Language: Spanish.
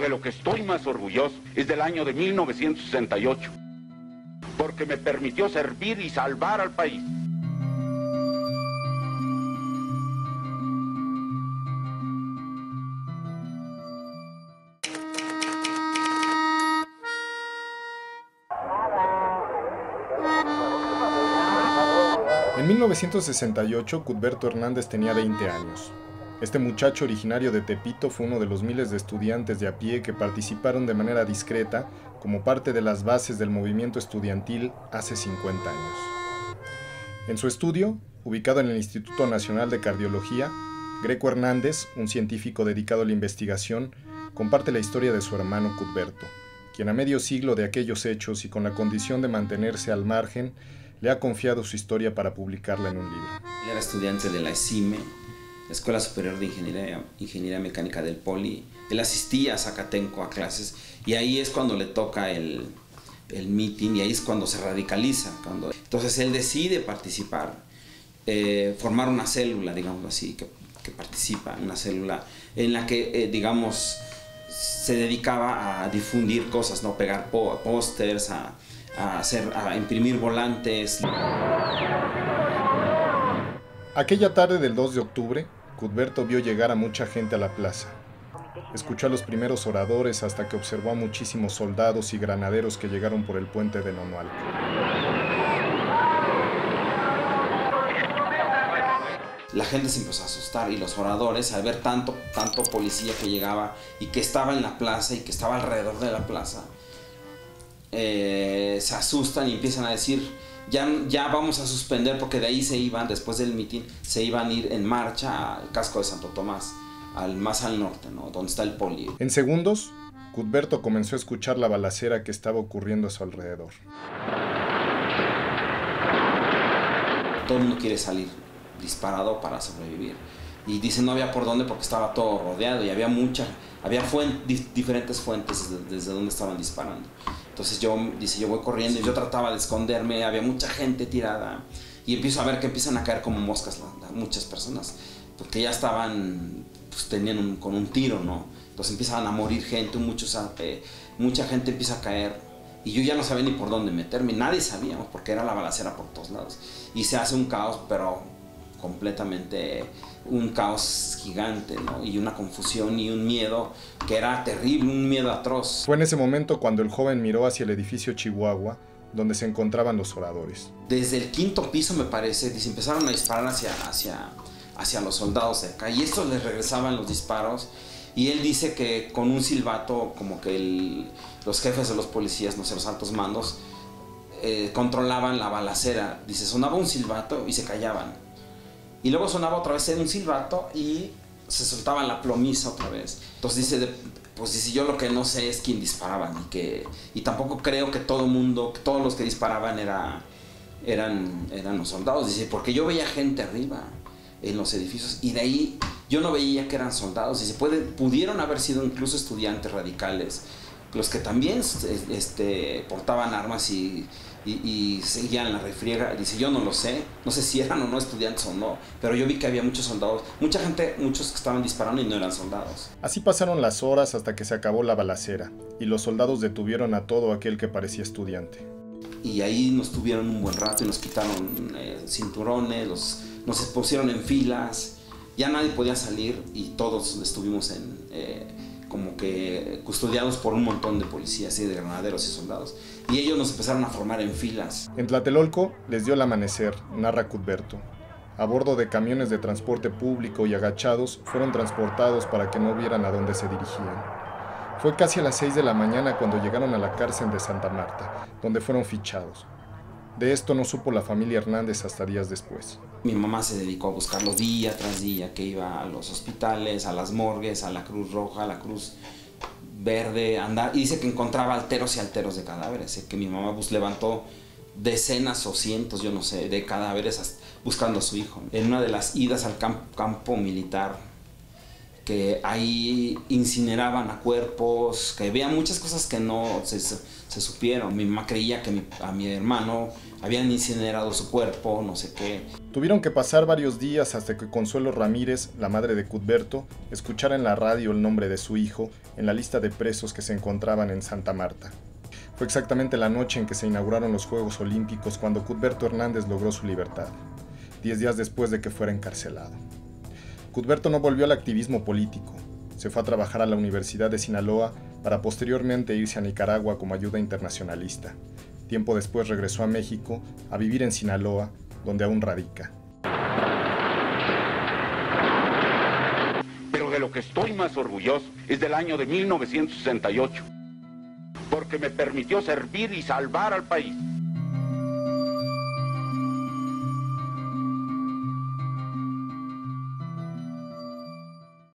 de lo que estoy más orgulloso es del año de 1968, porque me permitió servir y salvar al país. En 1968, Cuthberto Hernández tenía 20 años. Este muchacho originario de Tepito fue uno de los miles de estudiantes de a pie que participaron de manera discreta como parte de las bases del movimiento estudiantil hace 50 años. En su estudio, ubicado en el Instituto Nacional de Cardiología, Greco Hernández, un científico dedicado a la investigación, comparte la historia de su hermano Cuthberto, quien a medio siglo de aquellos hechos y con la condición de mantenerse al margen, le ha confiado su historia para publicarla en un libro. Él era estudiante de la ESIME, la Escuela Superior de Ingeniería Mecánica del Poli. Él asistía a Zacatenco a clases y ahí es cuando le toca el meeting y ahí es cuando se radicaliza. Entonces él decide participar, formar una célula, digamos así, que participa, una célula en la que, digamos, se dedicaba a difundir cosas, ¿no? Pegar pósters, a imprimir volantes. Aquella tarde del 2 de octubre, Cuthberto vio llegar a mucha gente a la plaza. Escuchó a los primeros oradores hasta que observó a muchísimos soldados y granaderos que llegaron por el puente de Nonualco. La gente se empezó a asustar y los oradores, al ver tanto policía que llegaba y que estaba en la plaza y que estaba alrededor de la plaza, se asustan y empiezan a decir, ya vamos a suspender, porque de ahí se iban, después del mitin, se iban a ir en marcha al casco de Santo Tomás, más al norte, ¿no? Donde está el poli. En segundos, Cuthberto comenzó a escuchar la balacera que estaba ocurriendo a su alrededor. Todo el mundo quiere salir disparado para sobrevivir. Y dice no había por dónde porque estaba todo rodeado y había diferentes fuentes desde donde estaban disparando. Entonces yo voy corriendo y yo trataba de esconderme, había mucha gente tirada y empiezo a ver que empiezan a caer como moscas muchas personas, porque ya estaban, pues tenían con un tiro, ¿no? Entonces empiezan a morir gente, mucha gente empieza a caer y yo ya no sabía ni por dónde meterme, nadie sabíamos porque era la balacera por todos lados y se hace un caos, pero completamente un caos gigante, ¿no? Y una confusión y un miedo que era terrible, un miedo atroz. Fue en ese momento cuando el joven miró hacia el edificio Chihuahua, donde se encontraban los oradores. Desde el quinto piso, me parece, empezaron a disparar hacia los soldados de acá y estos les regresaban los disparos y él dice que con un silbato, como que los jefes de los policías, no sé, los altos mandos, controlaban la balacera. Dice, sonaba un silbato y se callaban. Y luego sonaba otra vez un silbato y se soltaba la plomiza otra vez. Entonces dice, yo lo que no sé es quién disparaba y tampoco creo que todos los que disparaban eran los soldados. Dice, porque yo veía gente arriba en los edificios y de ahí yo no veía que eran soldados. Dice, pudieron haber sido incluso estudiantes radicales, los que también portaban armas y seguían la refriega. Dice, yo no lo sé, no sé si eran o no estudiantes o no, pero yo vi que había muchos soldados, mucha gente, muchos que estaban disparando y no eran soldados. Así pasaron las horas hasta que se acabó la balacera y los soldados detuvieron a todo aquel que parecía estudiante. Y ahí nos tuvieron un buen rato y nos quitaron cinturones, nos pusieron en filas, ya nadie podía salir y todos estuvimos como que custodiados por un montón de policías y de granaderos y soldados. Y ellos nos empezaron a formar en filas. En Tlatelolco les dio el amanecer, narra Cuthberto. A bordo de camiones de transporte público y agachados, fueron transportados para que no vieran a dónde se dirigían. Fue casi a las 6 de la mañana cuando llegaron a la cárcel de Santa Marta, donde fueron fichados. De esto no supo la familia Hernández hasta días después. Mi mamá se dedicó a buscarlo día tras día, que iba a los hospitales, a las morgues, a la Cruz Roja, a la Cruz Verde, y dice que encontraba alteros y alteros de cadáveres, que mi mamá levantó decenas o cientos, yo no sé, de cadáveres buscando a su hijo. En una de las idas al campo militar que ahí incineraban a cuerpos, que había muchas cosas que no se supieron. Mi mamá creía que a mi hermano habían incinerado su cuerpo, no sé qué. Tuvieron que pasar varios días hasta que Consuelo Ramírez, la madre de Cuthberto, escuchara en la radio el nombre de su hijo en la lista de presos que se encontraban en Santa Marta. Fue exactamente la noche en que se inauguraron los Juegos Olímpicos cuando Cuthberto Hernández logró su libertad, 10 días después de que fuera encarcelado. Cuthberto no volvió al activismo político. Se fue a trabajar a la Universidad de Sinaloa para posteriormente irse a Nicaragua como ayuda internacionalista. Tiempo después regresó a México a vivir en Sinaloa, donde aún radica. Pero de lo que estoy más orgulloso es del año de 1968, porque me permitió servir y salvar al país.